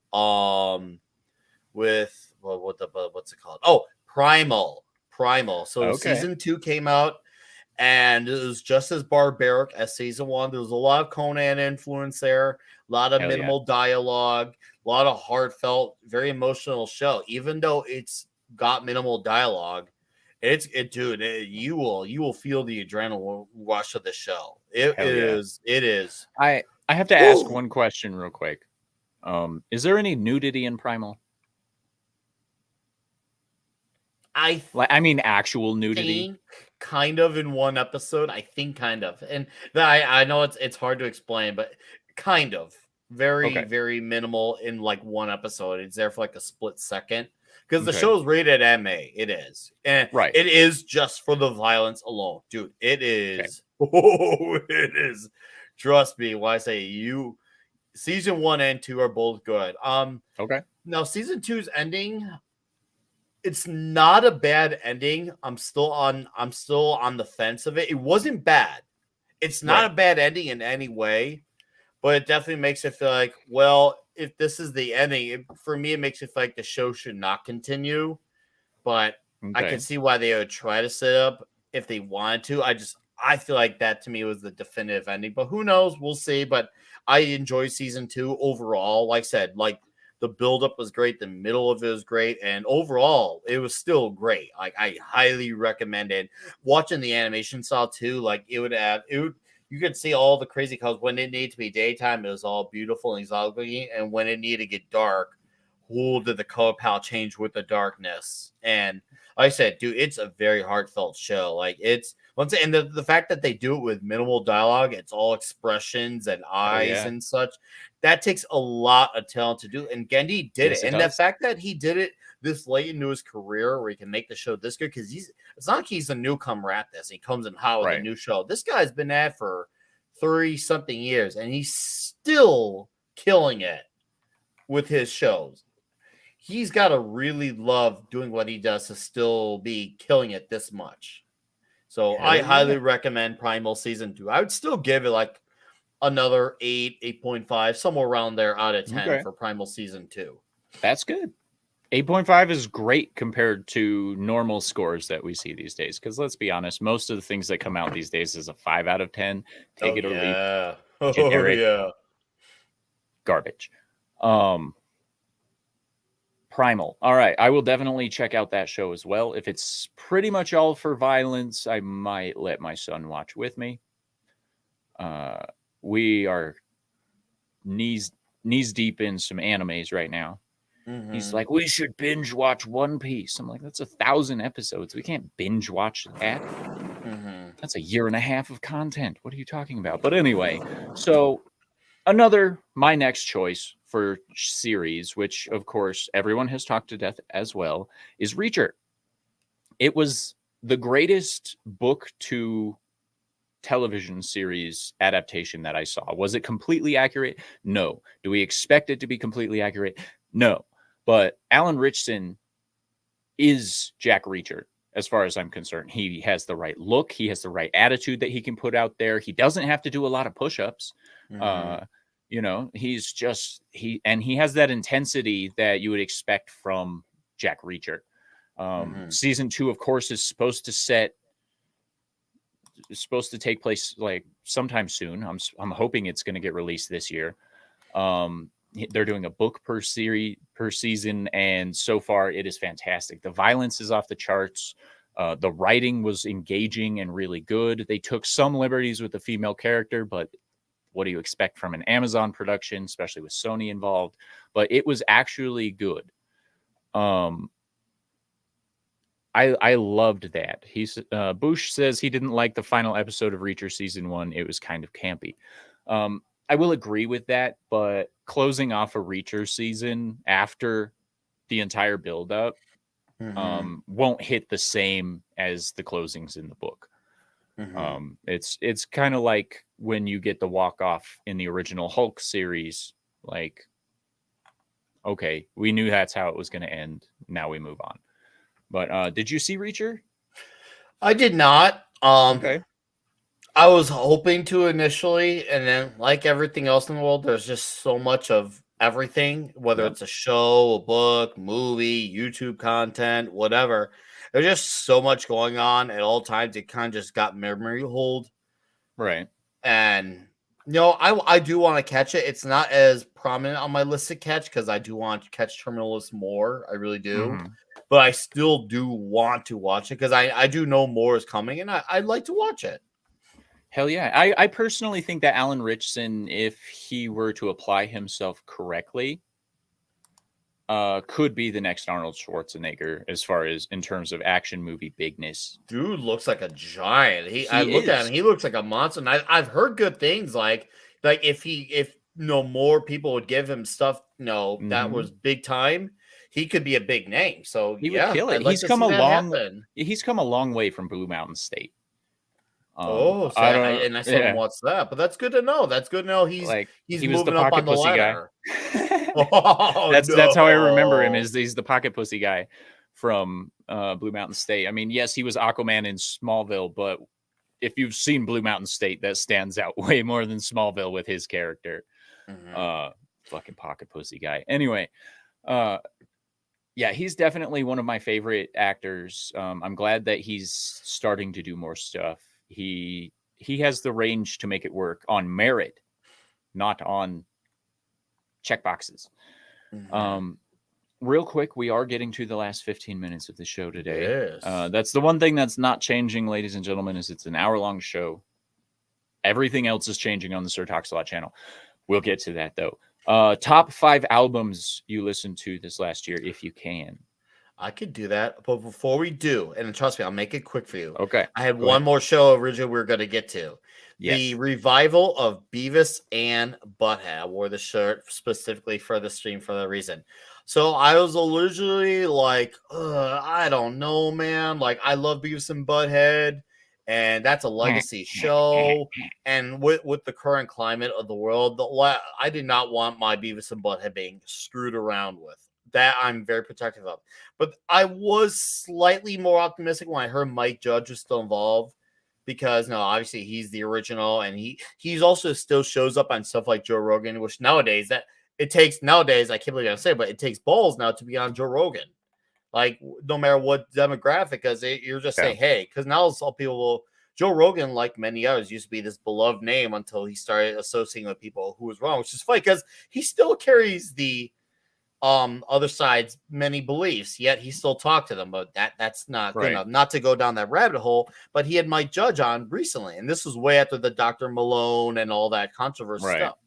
with what's it called? Oh, Primal. So season 2 came out, and it was just as barbaric as season 1. There was a lot of Conan influence there, a lot of minimal dialogue, a lot of heartfelt, very emotional show. Even though it's got minimal dialogue, you will feel the adrenaline rush of the show. It is. I have to ask one question real quick. Is there any nudity in Primal? I mean actual nudity. Kind of in one episode. I think kind of. And I know it's hard to explain, but kind of. Very minimal in like one episode. It's there for like a split second. Because the show's rated MA. It is. And it is just for the violence alone. Dude, it is. Oh, it is. Trust me when I say season 1 and 2 are both good. Now season 2's ending, it's not a bad ending. I'm still on the fence of it. It wasn't bad. It's not a bad ending in any way, but it definitely makes it feel like, well, if this is the ending, for me, it makes it feel like the show should not continue. But I can see why they would try to set up if they wanted to. I feel like that to me was the definitive ending, but who knows? We'll see. But I enjoyed season 2 overall. Like I said, like the buildup was great, the middle of it was great, and overall it was still great. Like I highly recommend it. Watching the animation style too, like you could see all the crazy colors. When it needed to be daytime, it was all beautiful and exotic, and when it needed to get dark, did the color palette change with the darkness? And like I said, dude, it's a very heartfelt show. Like it's and the fact that they do it with minimal dialogue, it's all expressions and eyes and such. That takes a lot of talent to do. And Gendy did it. And the fact that he did it this late into his career where he can make the show this good, because it's not like he's a newcomer at this. He comes in hot with a new show. This guy's been at for 30-something years, and he's still killing it with his shows. He's got to really love doing what he does to still be killing it this much. So I highly recommend Primal season 2. I would still give it like another 8.5, somewhere around there out of 10 for Primal season 2. That's good. 8.5 is great compared to normal scores that we see these days. Because let's be honest, most of the things that come out these days is a 5 out of 10. Take it or leave. Generic garbage. Primal. All right. I will definitely check out that show as well. If it's pretty much all for violence, I might let my son watch with me. We are knees deep in some animes right now. Mm-hmm. He's like, we should binge watch One Piece. I'm like, that's 1,000 episodes. We can't binge watch that. Mm-hmm. That's a year and a half of content. What are you talking about? But anyway, so my next choice for series, which of course everyone has talked to death as well, is Reacher. It was the greatest book to television series adaptation that I saw. Was it completely accurate? No. Do we expect it to be completely accurate? No. But Alan Ritchson is Jack Reacher as far as I'm concerned. He has the right look. He has the right attitude that he can put out there. He doesn't have to do a lot of push-ups. He's just he has that intensity that you would expect from Jack Reacher. Season 2, of course, is supposed to take place like sometime soon. I'm hoping it's going to get released this year. They're doing a book per season, and so far it is fantastic. The violence is off the charts. The writing was engaging and really good. They took some liberties with the female character, but what do you expect from an Amazon production, especially with Sony involved? But it was actually good. I loved that. Bush says he didn't like the final episode of Reacher season 1. It was kind of campy. I will agree with that, but closing off a Reacher season after the entire buildup won't hit the same as the closings in the book. It's kind of like when you get the walk off in the original Hulk series. Like, okay, we knew that's how it was going to end. Now we move on. But did you see Reacher? I did not. Okay. I was hoping to initially, and then like everything else in the world, there's just so much of everything, whether it's a show, a book, movie, YouTube content, whatever. There's just so much going on at all times. It kind of just got memory hold. Right. And I do want to catch it. It's not as prominent on my list to catch because I do want to catch Terminalist more. I really do. But I still do want to watch it because I do know more is coming, and I'd like to watch it. Hell yeah. I personally think that Alan Ritchson, if he were to apply himself correctly, could be the next Arnold Schwarzenegger as far as in terms of action movie bigness. Dude looks like a giant. I look at him, he looks like a monster. And I've heard good things like if more people would give him stuff, that was big time, he could be a big name. So he would kill it. He's come a long way from Blue Mountain State. I still haven't watched that, but that's good to know. That's good to know. He's moving up on the ladder. That's how I remember him. He's the pocket pussy guy from Blue Mountain State. I mean, yes, he was Aquaman in Smallville, but if you've seen Blue Mountain State, that stands out way more than Smallville with his character. Fucking pocket pussy guy. Anyway, yeah, he's definitely one of my favorite actors. I'm glad that he's starting to do more stuff. He has the range to make it work on merit, not on checkboxes. Real quick, we are getting to the last 15 minutes of the show today. Yes. That's the one thing that's not changing, ladies and gentlemen, is it's an hour-long show. Everything else is changing on the Sir TalksALot channel. We'll get to that, though. Top 5 albums you listened to this last year, if you can. I could do that, but before we do, and trust me, I'll make it quick for you. Okay. I had one more show originally we were going to get to. Yes. The revival of Beavis and Butthead. I wore the shirt specifically for the stream for that reason. So I was originally like, I don't know, man. Like, I love Beavis and Butthead, and that's a legacy show. And with the current climate of the world, I did not want my Beavis and Butthead being screwed around with. That I'm very protective of. But I was slightly more optimistic when I heard Mike Judge was still involved because, obviously he's the original, and he's also still shows up on stuff like Joe Rogan, which nowadays, I can't believe I say it, but it takes balls now to be on Joe Rogan. Like, no matter what demographic, because you're just saying, hey, because now some people Joe Rogan, like many others, used to be this beloved name until he started associating with people who was wrong, which is funny because he still carries the other side's many beliefs, yet he still talked to them. But that's not good enough. Not to go down that rabbit hole, but he had Mike Judge on recently, and this was way after the Dr. Malone and all that controversy stuff.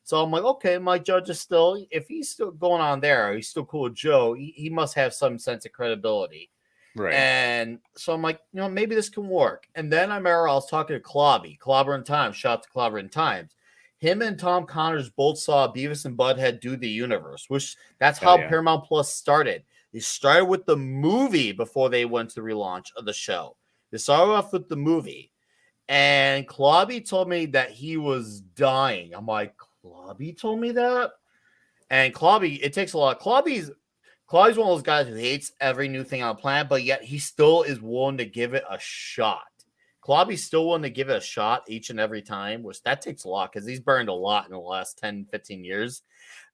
So I'm like, okay, Mike Judge is still, if he's still going on there, he's still cool with Joe, he must have some sense of credibility. Right. And so I'm like, maybe this can work. And then I remember I was talking to Clobber and Times. Shout out to Clobber and Times. Him and Tom Connors both saw Beavis and Butthead do the universe, which that's Hell how yeah. Paramount Plus started. They started with the movie before they went to the relaunch of the show. They started off with the movie. And Clobby told me that he was dying. I'm like, Clobby told me that? And Clobby, it takes a lot. Clobby's one of those guys who hates every new thing on the planet, but yet he still is willing to give it a shot. Clobby's still willing to give it a shot each and every time, which that takes a lot because he's burned a lot in the last 10, 15 years.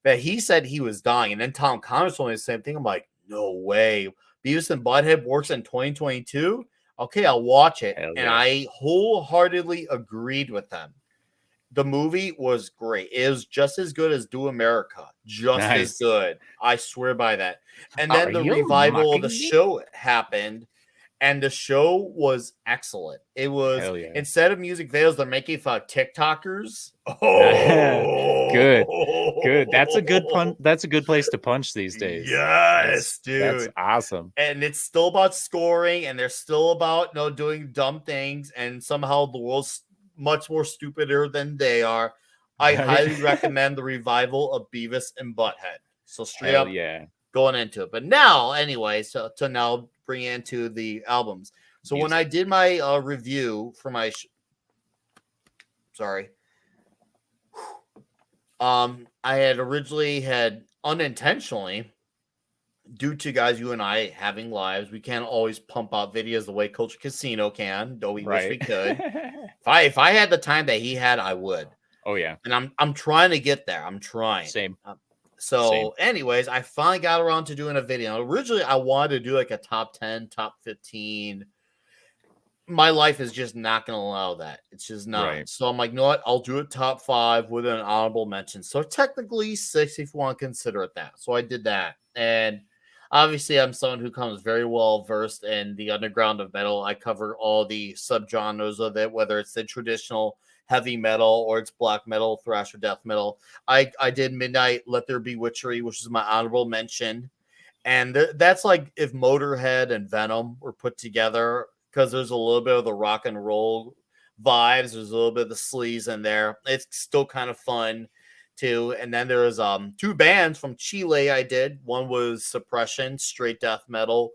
But he said he was dying. And then Tom Connors told me the same thing. I'm like, no way. Beavis and Butthead works in 2022? Okay, I'll watch it. Hell And yeah. I wholeheartedly agreed with them. The movie was great. It was just as good as Do America. Just as Nice. good. I swear by that. And then Are the you revival of the mocking me? show happened, and the show was excellent. It was, Hell yeah. instead of music videos, they're making fun of TikTokers. Oh, Good. That's a good pun. That's a good place to punch these days. Yes, That's dude. awesome. And it's still about scoring, and they're still about doing dumb things, and somehow the world's much more stupider than they are. I highly recommend the revival of Beavis and Butthead. So straight Hell up yeah. going into it. But now, anyway, so to now bring it into the albums. So when I did my review for my I had originally unintentionally, due to guys, you and I having lives, we can't always pump out videos the way Culture Casino can, though we wish we could. If I had the time that he had, I would. Oh yeah. And I'm trying to get there. I'm trying. Same. Anyways, I finally got around to doing a video. Originally, I wanted to do like a top 10, top 15. My life is just not going to allow that. It's just not. Right. So I'm like, you know what? I'll do it top 5 with an honorable mention. So technically 6 if you want to consider it that. So I did that. And obviously, I'm someone who comes very well versed in the underground of metal. I cover all the subgenres of it, whether it's the traditional heavy metal or it's black metal, thrash, or death metal. I did Midnight Let There Be Witchery, which is my honorable mention. And that's like if Motorhead and Venom were put together, because there's a little bit of the rock and roll vibes. There's a little bit of the sleaze in there. It's still kind of fun too. And then there was 2 bands from Chile I did. One was Suppression, straight death metal.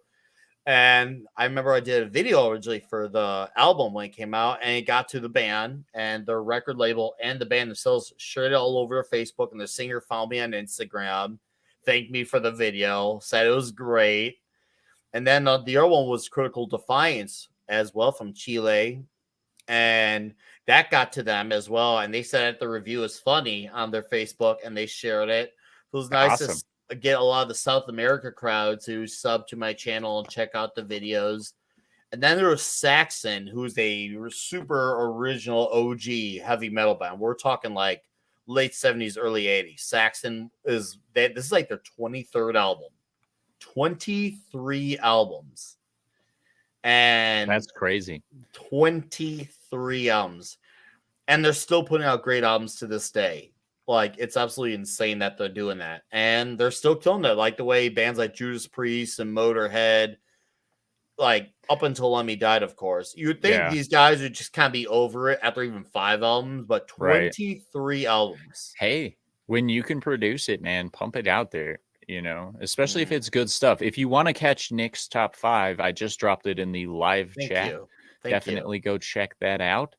And I remember I did a video originally for the album when it came out, and it got to the band, and their record label and the band themselves shared it all over their Facebook, and the singer found me on Instagram, thanked me for the video, said it was great. And then the other one was Critical Defiance as well from Chile, and that got to them as well. And they said that the review is funny on their Facebook, and they shared it. It was nice to get a lot of the South America crowd to sub to my channel and check out the videos. And then there was Saxon, who's a super original OG heavy metal band. We're talking like late 70s, early 80s. Saxon this is like their 23rd album. 23 albums. And that's crazy. 23 albums. And they're still putting out great albums to this day. Like, it's absolutely insane that they're doing that. And they're still killing it. Like the way bands like Judas Priest and Motorhead, like up until Lemmy died, of course. You would think these guys would just kind of be over it after even 5 albums, but 23 albums. Hey, when you can produce it, man, pump it out there. Especially if it's good stuff. If you want to catch Nick's top 5, I just dropped it in the live chat. Definitely go check that out.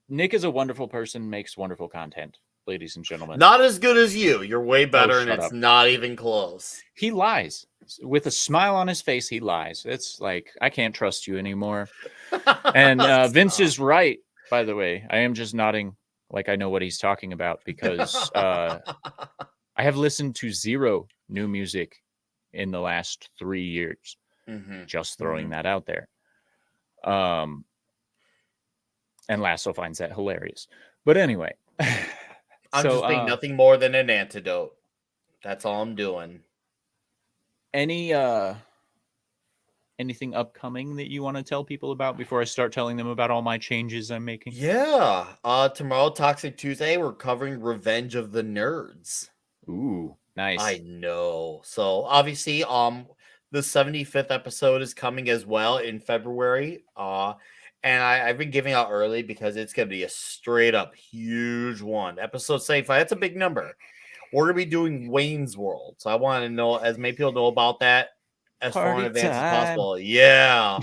Nick is a wonderful person, makes wonderful content, ladies and gentlemen. Not as good as you. You're way better, and it's up. not even close. He lies. With a smile on his face, he lies. It's like, I can't trust you anymore. And Vince is right, by the way. I am just nodding like I know what he's talking about, because I have listened to 0 new music in the last 3 years. Just throwing that out there. And Lasso finds that hilarious. But anyway. I'm just being nothing more than an antidote. That's all I'm doing. Anything upcoming that you want to tell people about before I start telling them about all my changes I'm making? Yeah. Tomorrow, Toxic Tuesday, we're covering Revenge of the Nerds. Ooh, nice. I know. So obviously, the 75th episode is coming as well in February. And I've been giving out early because it's going to be a straight up huge one. Episode 75, that's a big number. We're going to be doing Wayne's World. So I want to know as many people know about that as far in Party advance as time. possible. Yeah.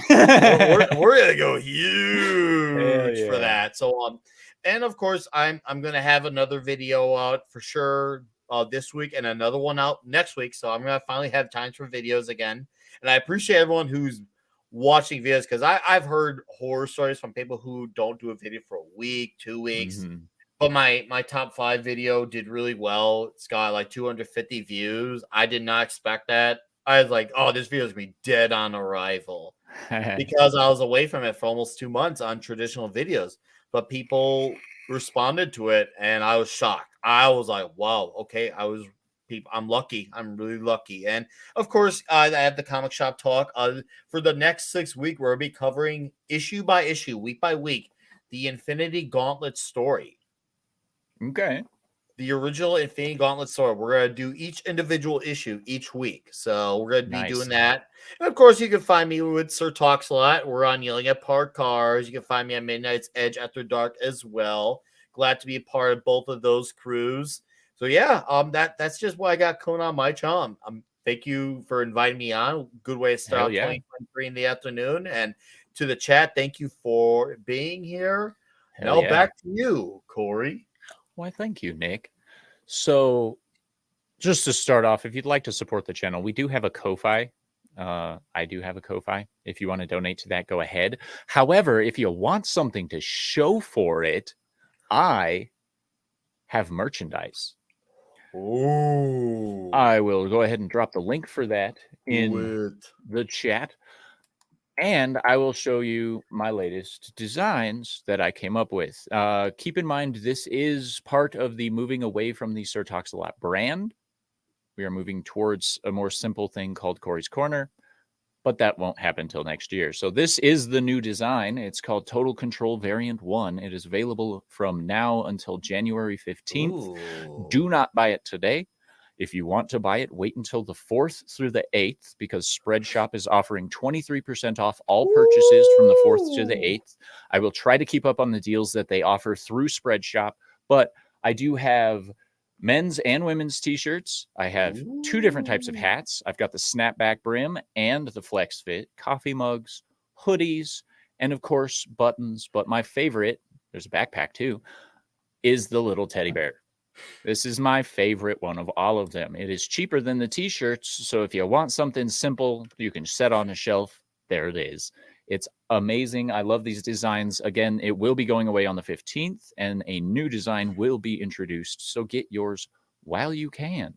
we're going to go huge for yeah. that. So, and of course, I'm going to have another video out for sure this week and another one out next week. So I'm going to finally have times for videos again. And I appreciate everyone who's watching videos because I've heard horror stories from people who don't do a video for a week, 2 weeks. Mhm. But my top 5 video did really well. It's got like 250 views. I did not expect that. I was like, oh, this video is going to be dead on arrival because I was away from it for almost 2 months on traditional videos. But people responded to it and I was shocked. I was like, wow, okay. I'm lucky. I'm really lucky. And of course, I have the comic shop talk. For the next 6 weeks, we'll be covering issue by issue, week by week, the Infinity Gauntlet story. Okay. The original Infinity Gauntlet story. We're going to do each individual issue each week. So we're going to be doing that. And of course, you can find me with Sir TalksALot. We're on Yelling at Parked Cars. You can find me on Midnight's Edge After Dark as well. Glad to be a part of both of those crews. So yeah, that's just what I got going on my chum. Thank you for inviting me on. Good way to start out 2023 in the afternoon. And to the chat, thank you for being here. Now back to you, Cory. Why, thank you, Nick. So just to start off, if you'd like to support the channel, we do have a Ko-Fi. I do have a Ko-Fi. If you want to donate to that, go ahead. However, if you want something to show for it, I have merchandise. Ooh. I will go ahead and drop the link for that in the chat. And I will show you my latest designs that I came up with. Keep in mind, this is part of the moving away from the Sir TalksALot brand. We are moving towards a more simple thing called Cory's Corner, but that won't happen until next year. So this is the new design. It's called Total Control Variant 1. It is available from now until January 15th. Ooh. Do not buy it today. If you want to buy it, wait until the 4th through the 8th because Spreadshop is offering 23% off all purchases from the 4th to the 8th. I will try to keep up on the deals that they offer through Spreadshop, but I do have men's and women's t-shirts. I have 2 different types of hats. I've got the snapback brim and the flex fit, coffee mugs, hoodies, and of course buttons. But my favorite, there's a backpack too, is the little teddy bear. This is my favorite one of all of them. It is cheaper than the t-shirts, so if you want something simple you can set on a shelf, there it is. It's amazing. I love these designs. Again, it will be going away on the 15th, and a new design will be introduced, so get yours while you can.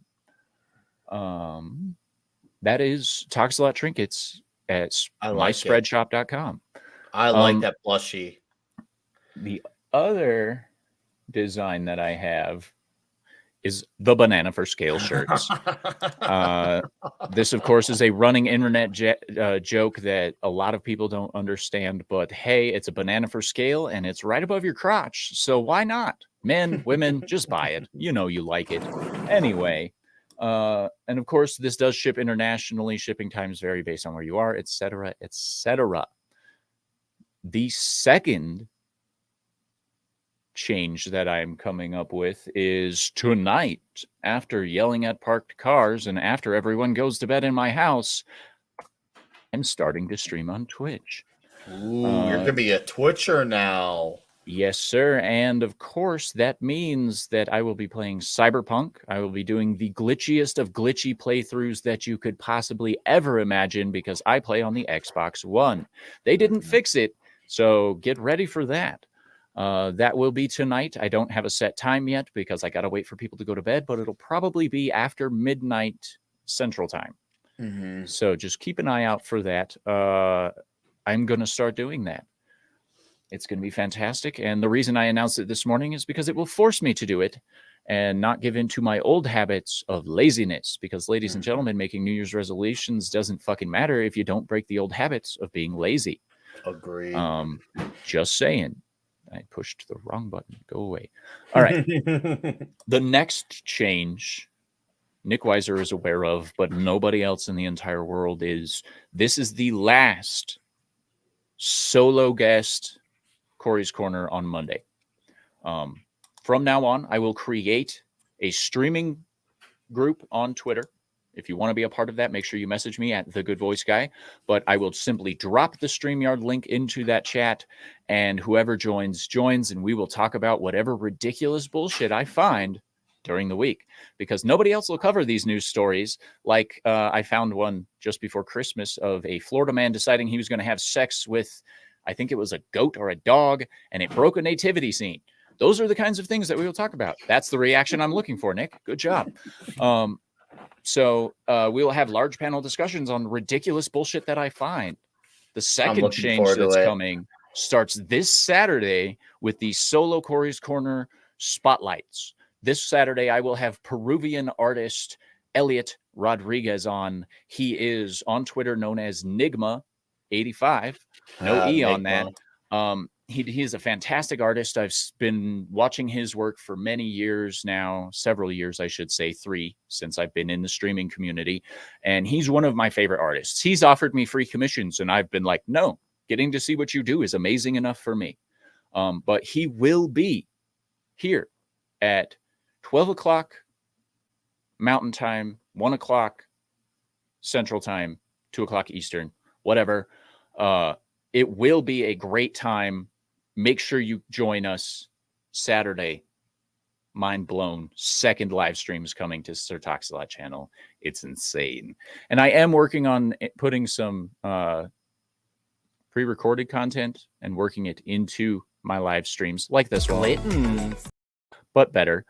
That is TalksALot Trinkets at myspreadshop.com. I like that plushie. The other design that I have is the Banana for Scale shirts. This, of course, is a running internet joke that a lot of people don't understand, but hey, it's a banana for scale and it's right above your crotch. So why not? Men, women, just buy it. You know you like it. Anyway, and of course, this does ship internationally. Shipping times vary based on where you are, etc., etc. The second change that I'm coming up with is tonight, after yelling at parked cars and after everyone goes to bed in my house, I'm starting to stream on Twitch. Ooh, you're gonna be a Twitcher now. Yes, sir. And of course, that means that I will be playing Cyberpunk. I will be doing the glitchiest of glitchy playthroughs that you could possibly ever imagine because I play on the Xbox One. They didn't fix it, so get ready for that. That will be tonight. I don't have a set time yet because I got to wait for people to go to bed, but it'll probably be after midnight Central Time. So just keep an eye out for that. I'm going to start doing that. It's going to be fantastic. And the reason I announced it this morning is because it will force me to do it and not give in to my old habits of laziness. Because, ladies and gentlemen, making New Year's resolutions doesn't fucking matter if you don't break the old habits of being lazy. Agreed. Just saying. I pushed the wrong button. Go away. All right. The next change Nickweiser is aware of, but nobody else in the entire world is. This is the last solo guest Cory's Corner on Monday. From now on, I will create a streaming group on Twitter. If you want to be a part of that, make sure you message me at The Good Voice Guy. But I will simply drop the StreamYard link into that chat, and whoever joins, and we will talk about whatever ridiculous bullshit I find during the week, because nobody else will cover these news stories. Like I found one just before Christmas of a Florida man deciding he was going to have sex with, I think it was a goat or a dog, and it broke a nativity scene. Those are the kinds of things that we will talk about. That's the reaction I'm looking for, Nick. Good job. So we will have large panel discussions on ridiculous bullshit that I find. The second change that's coming starts this Saturday with the solo Cory's Corner spotlights. This Saturday, I will have Peruvian artist Elliot Rodriguez on. He is on Twitter known as Nigma85. No E on that. He is a fantastic artist. I've been watching his work for many years now, several years, I should say, 3, since I've been in the streaming community. And he's one of my favorite artists. He's offered me free commissions, and I've been like, no, getting to see what you do is amazing enough for me. But he will be here at 12 o'clock Mountain Time, 1 o'clock Central Time, 2 o'clock Eastern, whatever. It will be a great time. Make sure you join us Saturday. Mind blown. Second live stream is coming to Sir TalksALot channel. It's insane. And I am working on putting some pre-recorded content and working it into my live streams like this one, but better.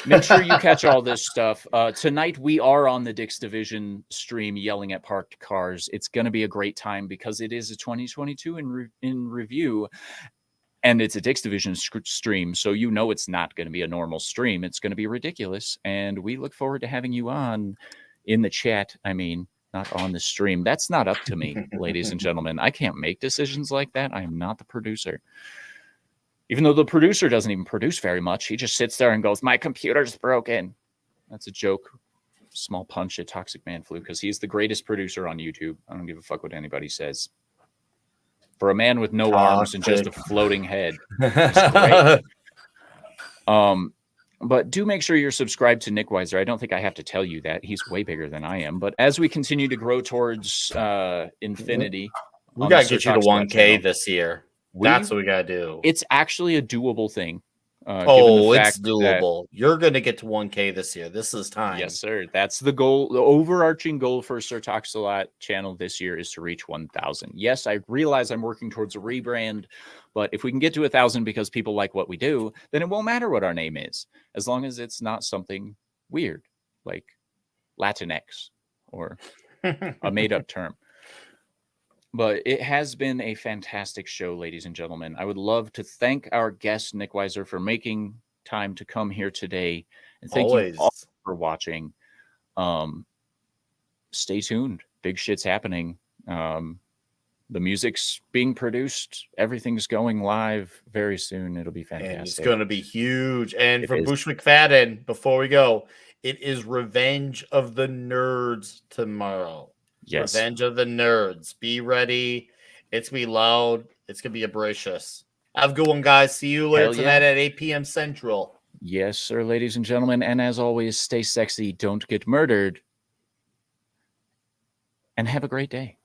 Make sure you catch all this stuff. Tonight, we are on the Dick's Division stream yelling at parked cars. It's going to be a great time because it is a 2022 in review, and it's a Dick's Division stream, so you know it's not going to be a normal stream. It's going to be ridiculous, and we look forward to having you on in the chat. I mean, not on the stream. That's not up to me, ladies and gentlemen. I can't make decisions like that. I am not the producer. Even though the producer doesn't even produce very much. He just sits there and goes, my computer's broken. That's a joke. Small punch at Toxic Man Flu, because he's the greatest producer on YouTube. I don't give a fuck what anybody says. For a man with no arms and just a floating head. He's great. But do make sure you're subscribed to Nickweiser. I don't think I have to tell you that. He's way bigger than I am. But as we continue to grow towards infinity, we got to get you to 1K this year. That's what we got to do. It's actually a doable thing. It's doable. You're going to get to 1K this year. This is time. Yes, sir. That's the goal. The overarching goal for Sir TalksALot channel this year is to reach 1,000. Yes, I realize I'm working towards a rebrand, but if we can get to 1,000 because people like what we do, then it won't matter what our name is, as long as it's not something weird like Latinx or a made-up term. But it has been a fantastic show, ladies and gentlemen. I would love to thank our guest, Nickweiser, for making time to come here today. And thank you all for watching. Stay tuned. Big shit's happening. The music's being produced. Everything's going live very soon. It'll be fantastic. And it's going to be huge. And from Bush McFadden, before we go, it is Revenge of the Nerds tomorrow. Yes. Revenge of the Nerds. Be ready. It's going to be loud. It's going to be abrasious. Have a good one, guys. See you later tonight at 8 p.m. Central. Yes, sir, ladies and gentlemen. And as always, stay sexy. Don't get murdered. And have a great day.